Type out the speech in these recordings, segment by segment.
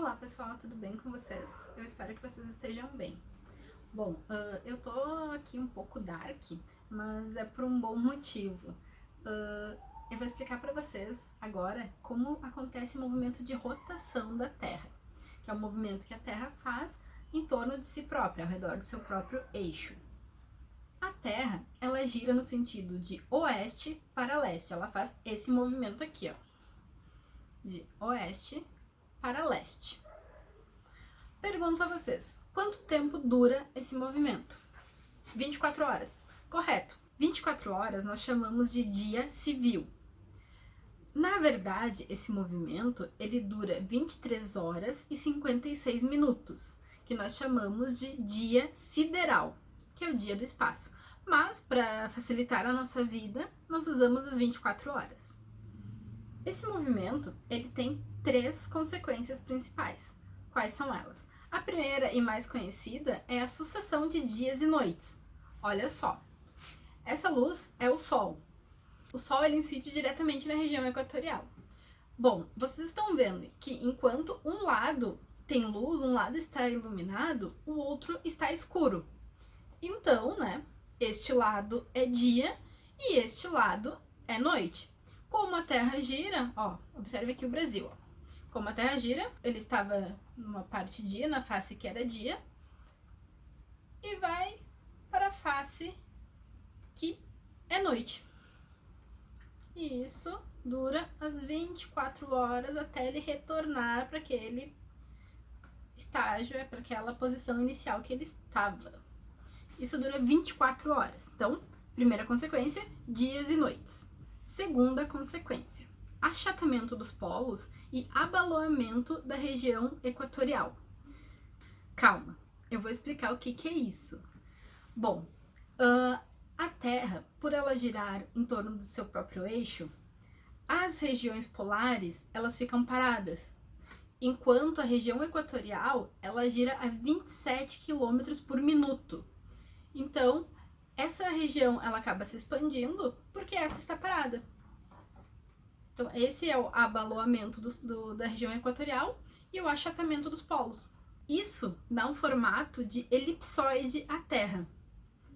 Olá pessoal, tudo bem com vocês? Eu espero que vocês estejam bem. Bom, eu tô aqui um pouco dark, mas é por um bom motivo. Eu vou explicar para vocês agora como acontece o movimento de rotação da Terra, que é o movimento que a Terra faz em torno de si própria, ao redor do seu próprio eixo. A Terra, ela gira no sentido de oeste para leste, ela faz esse movimento aqui, ó, de oeste para leste. Pergunto a vocês, quanto tempo dura esse movimento? 24 horas. Correto. 24 horas nós chamamos de dia civil. Na verdade, esse movimento, ele dura 23 horas e 56 minutos, que nós chamamos de dia sideral, que é o dia do espaço. Mas, para facilitar a nossa vida, nós usamos as 24 horas. Esse movimento, ele tem 3 consequências principais. Quais são elas? A primeira e mais conhecida é a sucessão de dias e noites. Olha só, essa luz é o Sol. O Sol ele incide diretamente na região equatorial. Bom, vocês estão vendo que enquanto um lado tem luz, um lado está iluminado, o outro está escuro. Então, né, este lado é dia e este lado é noite. Como a Terra gira, ó, observe aqui o Brasil, ó. Como a Terra gira, ele estava numa parte dia, na face que era dia, e vai para a face que é noite. E isso dura as 24 horas até ele retornar para aquele estágio, para aquela posição inicial que ele estava. Isso dura 24 horas. Então, primeira consequência, dias e noites. Segunda consequência, achatamento dos polos e abaloamento da região equatorial. Calma, eu vou explicar o que é isso. Bom, a Terra, por ela girar em torno do seu próprio eixo, as regiões polares, elas ficam paradas, enquanto a região equatorial, ela gira a 27 km por minuto. Então, essa região, ela acaba se expandindo porque essa está parada. Então, esse é o abaloamento da região equatorial e o achatamento dos polos. Isso dá um formato de elipsoide à Terra.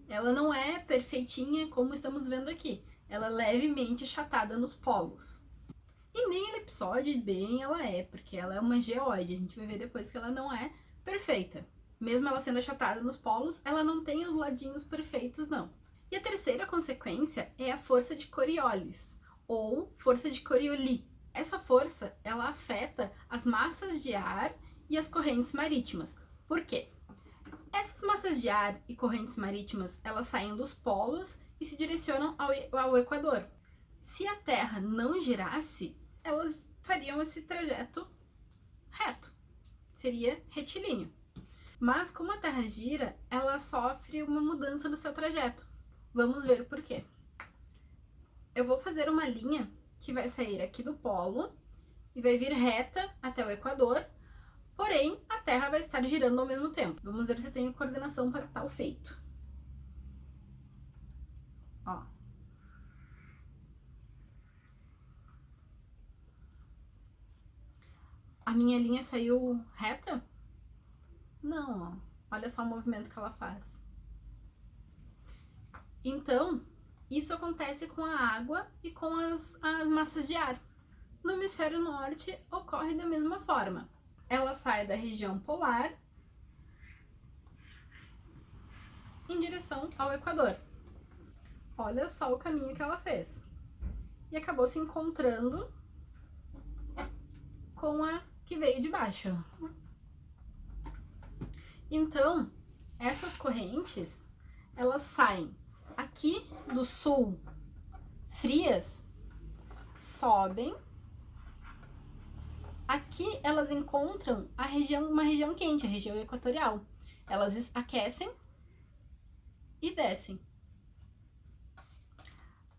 Ela não é perfeitinha como estamos vendo aqui. Ela é levemente achatada nos polos. E nem elipsoide bem ela é, porque ela é uma geóide. A gente vai ver depois que ela não é perfeita. Mesmo ela sendo achatada nos polos, ela não tem os ladinhos perfeitos, não. E a terceira consequência é a força de Coriolis, ou força de Coriolis. Essa força, ela afeta as massas de ar e as correntes marítimas. Por quê? Essas massas de ar e correntes marítimas, elas saem dos polos e se direcionam ao Equador. Se a Terra não girasse, elas fariam esse trajeto reto. Seria retilíneo. Mas como a Terra gira, ela sofre uma mudança no seu trajeto. Vamos ver o porquê. Eu vou fazer uma linha que vai sair aqui do polo e vai vir reta até o Equador, porém a Terra vai estar girando ao mesmo tempo. Vamos ver se eu tenho coordenação para tal feito. Ó. A minha linha saiu reta? Não, ó. Olha só o movimento que ela faz. Então, isso acontece com a água e com as massas de ar. No hemisfério norte, ocorre da mesma forma. Ela sai da região polar em direção ao Equador. Olha só o caminho que ela fez. E acabou se encontrando com a que veio de baixo. Então, essas correntes, elas saem aqui do sul frias, sobem. Aqui elas encontram uma região quente, a região equatorial. Elas aquecem e descem.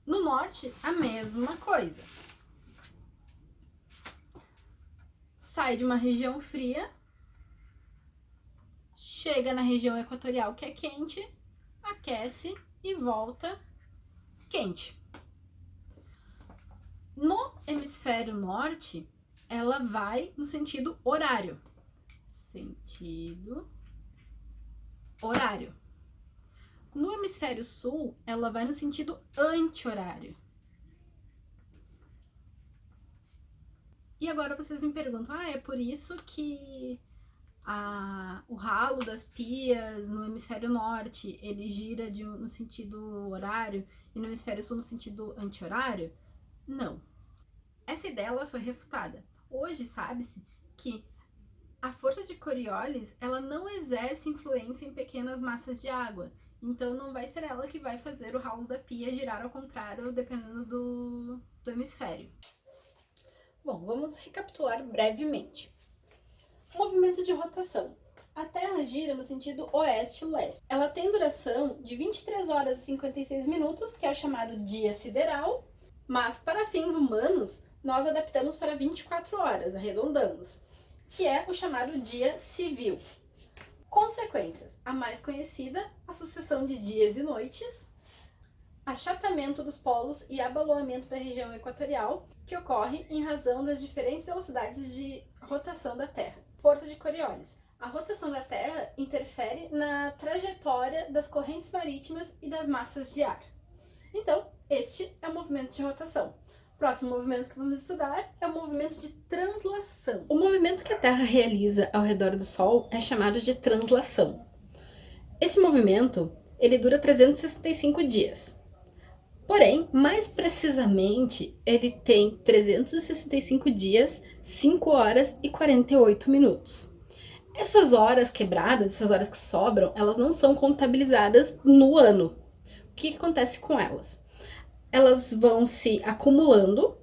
No norte, a mesma coisa. Sai de uma região fria, chega na região equatorial que é quente, aquece e volta quente. No hemisfério norte, ela vai no sentido horário. sentido horário. No hemisfério sul, ela vai no sentido anti-horário. E agora vocês me perguntam, é por isso que o ralo das pias no hemisfério norte, ele gira no sentido horário e no hemisfério sul no sentido anti-horário? Não. Essa ideia ela foi refutada. Hoje sabe-se que a força de Coriolis, ela não exerce influência em pequenas massas de água. Então não vai ser ela que vai fazer o ralo da pia girar ao contrário, dependendo do hemisfério. Bom, vamos recapitular brevemente. Movimento de rotação. A Terra gira no sentido oeste-leste. Ela tem duração de 23 horas e 56 minutos, que é o chamado dia sideral, mas para fins humanos, nós adaptamos para 24 horas, arredondamos, que é o chamado dia civil. Consequências. A mais conhecida, a sucessão de dias e noites, achatamento dos polos e abaloamento da região equatorial, que ocorre em razão das diferentes velocidades de rotação da Terra. Força de Coriolis. A rotação da Terra interfere na trajetória das correntes marítimas e das massas de ar. Então, este é o movimento de rotação. O próximo movimento que vamos estudar é o movimento de translação. O movimento que a Terra realiza ao redor do Sol é chamado de translação. Esse movimento, ele dura 365 dias. Porém, mais precisamente, ele tem 365 dias, 5 horas e 48 minutos. Essas horas quebradas, essas horas que sobram, elas não são contabilizadas no ano. O que acontece com elas? Elas vão se acumulando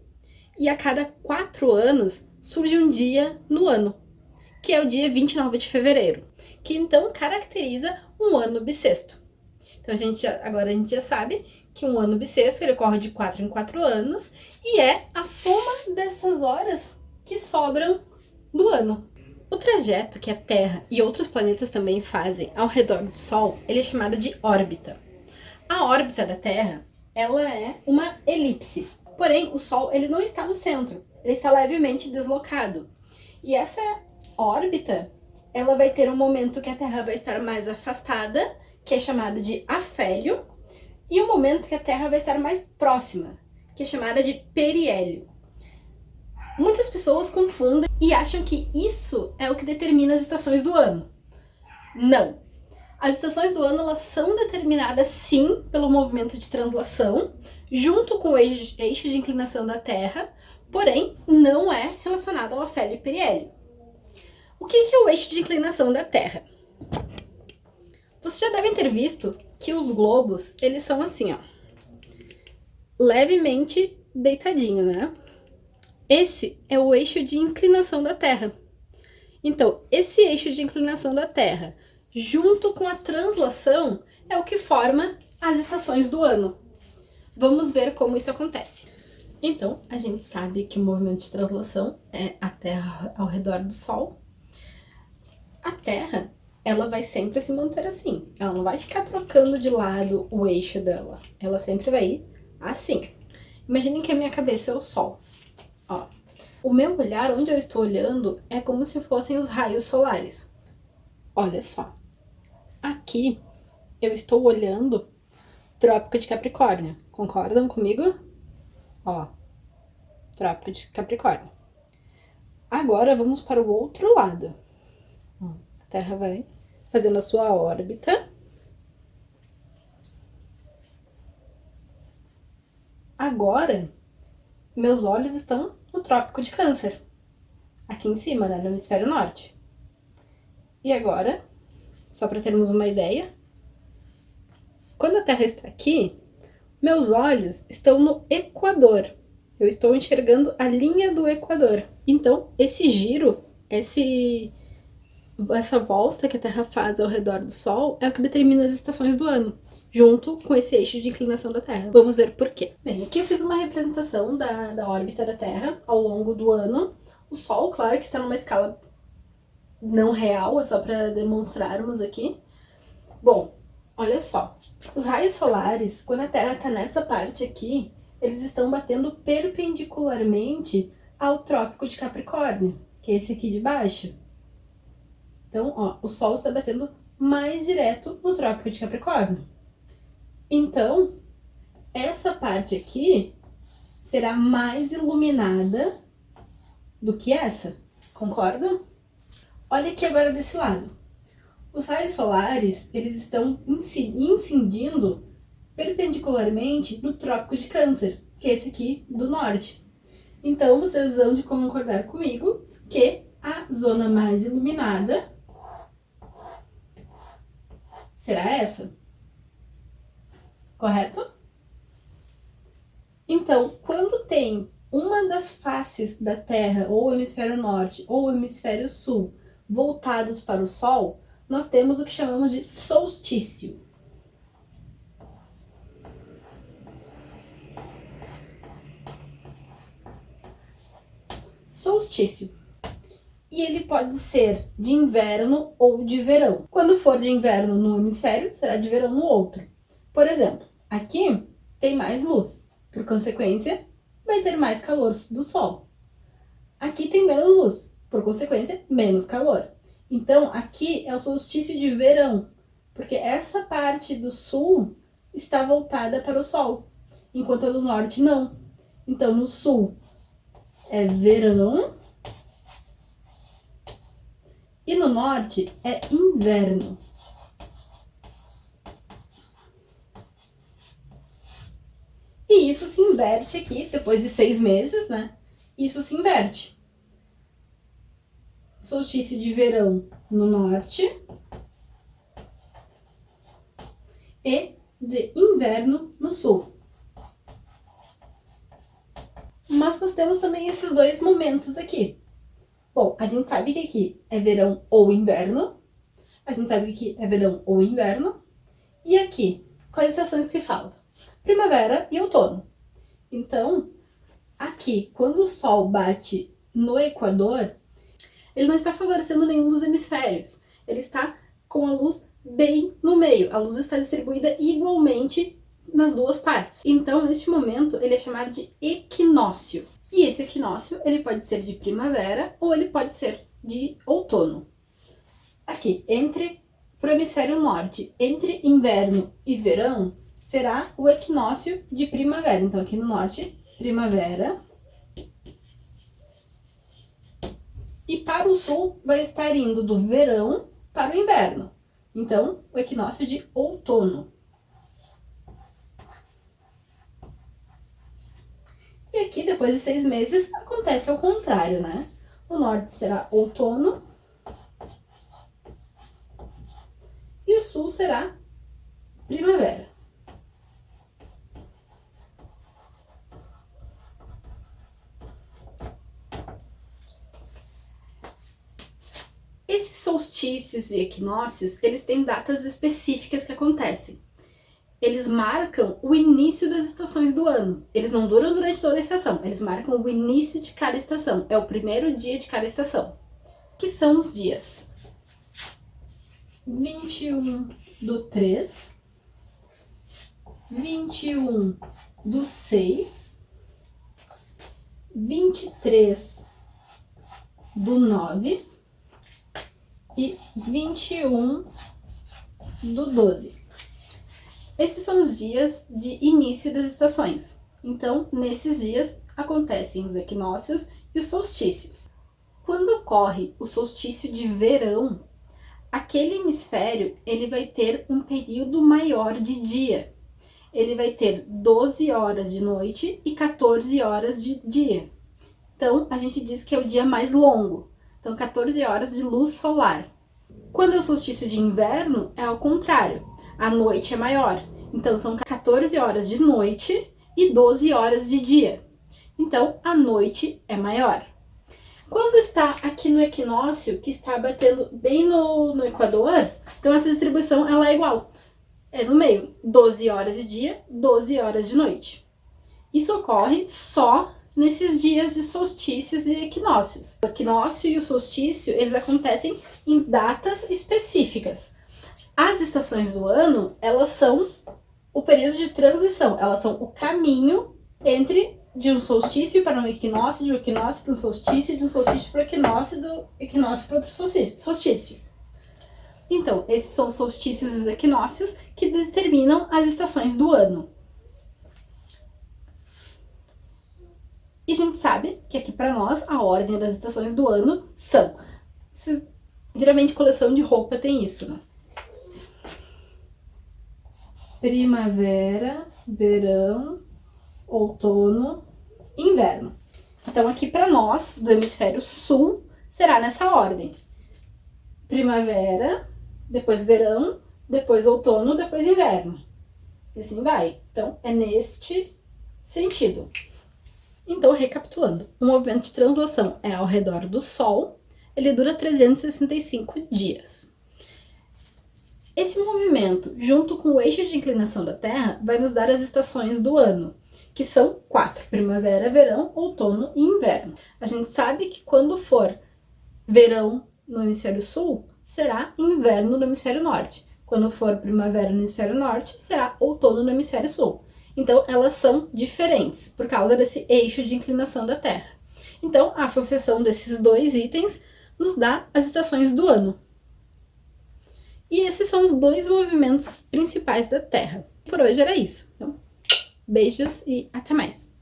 e a cada 4 anos surge um dia no ano, que é o dia 29 de fevereiro, que então caracteriza um ano bissexto. Então agora a gente já sabe que um ano bissexto ele ocorre de 4 em 4 anos e é a soma dessas horas que sobram do ano. O trajeto que a Terra e outros planetas também fazem ao redor do Sol, ele é chamado de órbita. A órbita da Terra, ela é uma elipse. Porém, o Sol ele não está no centro, ele está levemente deslocado. E essa órbita, ela vai ter um momento que a Terra vai estar mais afastada, que é chamado de afélio, e um momento que a Terra vai estar mais próxima, que é chamada de periélio. Muitas pessoas confundem e acham que isso é o que determina as estações do ano. Não. As estações do ano elas são determinadas sim pelo movimento de translação, junto com o eixo de inclinação da Terra, porém não é relacionado ao afélio e periélio. O que é o eixo de inclinação da Terra? Vocês já devem ter visto que os globos, eles são assim, ó, levemente deitadinho, né? Esse é o eixo de inclinação da Terra. Então, esse eixo de inclinação da Terra, junto com a translação, é o que forma as estações do ano. Vamos ver como isso acontece. Então, a gente sabe que o movimento de translação é a Terra ao redor do Sol. A Terra, ela vai sempre se manter assim. Ela não vai ficar trocando de lado o eixo dela. Ela sempre vai ir assim. Imaginem que a minha cabeça é o Sol. Ó, o meu olhar, onde eu estou olhando, é como se fossem os raios solares. Olha só. Aqui, eu estou olhando Trópico de Capricórnio. Concordam comigo? Ó, Trópico de Capricórnio. Agora, vamos para o outro lado. A Terra vai fazendo a sua órbita. Agora, meus olhos estão no Trópico de Câncer. Aqui em cima, né, no hemisfério norte. E agora, só para termos uma ideia, quando a Terra está aqui, meus olhos estão no Equador. Eu estou enxergando a linha do Equador. Então, esse giro, essa volta que a Terra faz ao redor do Sol é o que determina as estações do ano, junto com esse eixo de inclinação da Terra. Vamos ver por quê. Bem, aqui eu fiz uma representação da órbita da Terra ao longo do ano. O Sol, claro que está numa escala não real, é só para demonstrarmos aqui. Bom, olha só. Os raios solares, quando a Terra está nessa parte aqui, eles estão batendo perpendicularmente ao Trópico de Capricórnio, que é esse aqui de baixo. Então, ó, o Sol está batendo mais direto no Trópico de Capricórnio. Então, essa parte aqui será mais iluminada do que essa, concordam? Olha aqui agora desse lado. Os raios solares, eles estão incidindo perpendicularmente no Trópico de Câncer, que é esse aqui do norte. Então, vocês vão de concordar comigo que a zona mais iluminada será essa. Correto? Então, quando tem uma das faces da Terra, ou o hemisfério norte ou o hemisfério sul, voltados para o Sol, nós temos o que chamamos de solstício. Solstício. E ele pode ser de inverno ou de verão. Quando for de inverno no hemisfério, será de verão no outro. Por exemplo, aqui tem mais luz, por consequência, vai ter mais calor do Sol. Aqui tem menos luz, por consequência, menos calor. Então, aqui é o solstício de verão, porque essa parte do sul está voltada para o Sol, enquanto a do norte não. Então, no sul é verão e no norte é inverno. E isso se inverte aqui, depois de 6 meses, né? Isso se inverte. Solstício de verão no norte e de inverno no sul. Mas nós temos também esses dois momentos aqui. Bom, a gente sabe que aqui é verão ou inverno. A gente sabe que aqui é verão ou inverno. E aqui, quais estações que faltam? Primavera e outono. Então, aqui, quando o Sol bate no Equador, ele não está favorecendo nenhum dos hemisférios. Ele está com a luz bem no meio. A luz está distribuída igualmente nas duas partes. Então, neste momento, ele é chamado de equinócio. E esse equinócio, ele pode ser de primavera ou ele pode ser de outono. Aqui, para o hemisfério norte, entre inverno e verão, será o equinócio de primavera. Então, aqui no norte, primavera. E para o sul, vai estar indo do verão para o inverno. Então, o equinócio de outono. E aqui, depois de 6 meses, acontece ao contrário, né? O norte será outono. E o sul será primavera. Esses solstícios e equinócios, eles têm datas específicas que acontecem. Eles marcam o início das estações do ano. Eles não duram durante toda a estação, eles marcam o início de cada estação. É o primeiro dia de cada estação. Que são os dias 21/3, 21/6, 23/9 e 21/12. Esses são os dias de início das estações. Então, nesses dias, acontecem os equinócios e os solstícios. Quando ocorre o solstício de verão, aquele hemisfério ele vai ter um período maior de dia. Ele vai ter 12 horas de noite e 14 horas de dia. Então, a gente diz que é o dia mais longo. Então, 14 horas de luz solar. Quando é o solstício de inverno, é ao contrário. A noite é maior. Então, são 14 horas de noite e 12 horas de dia. Então, a noite é maior. Quando está aqui no equinócio, que está batendo bem no Equador, então essa distribuição ela é igual. É no meio, 12 horas de dia, 12 horas de noite. Isso ocorre só nesses dias de solstícios e equinócios. O equinócio e o solstício, eles acontecem em datas específicas. As estações do ano, elas são o período de transição, elas são o caminho entre de um solstício para um equinócio, de um equinócio para um solstício, de um solstício para o equinócio, do equinócio para outro solstício. Então, esses são os solstícios e os equinócios que determinam as estações do ano. E a gente sabe que aqui para nós a ordem das estações do ano são... Geralmente coleção de roupa tem isso, né? Primavera, verão, outono, inverno. Então aqui para nós, do hemisfério sul, será nessa ordem. Primavera, depois verão, depois outono, depois inverno. E assim vai. Então é neste sentido. Então, recapitulando, o movimento de translação é ao redor do Sol, ele dura 365 dias. Esse movimento, junto com o eixo de inclinação da Terra, vai nos dar as estações do ano, que são 4, primavera, verão, outono e inverno. A gente sabe que quando for verão no hemisfério sul, será inverno no hemisfério norte. Quando for primavera no hemisfério norte, será outono no hemisfério sul. Então, elas são diferentes por causa desse eixo de inclinação da Terra. Então, a associação desses dois itens nos dá as estações do ano. E esses são os dois movimentos principais da Terra. Por hoje era isso. Então, beijos e até mais!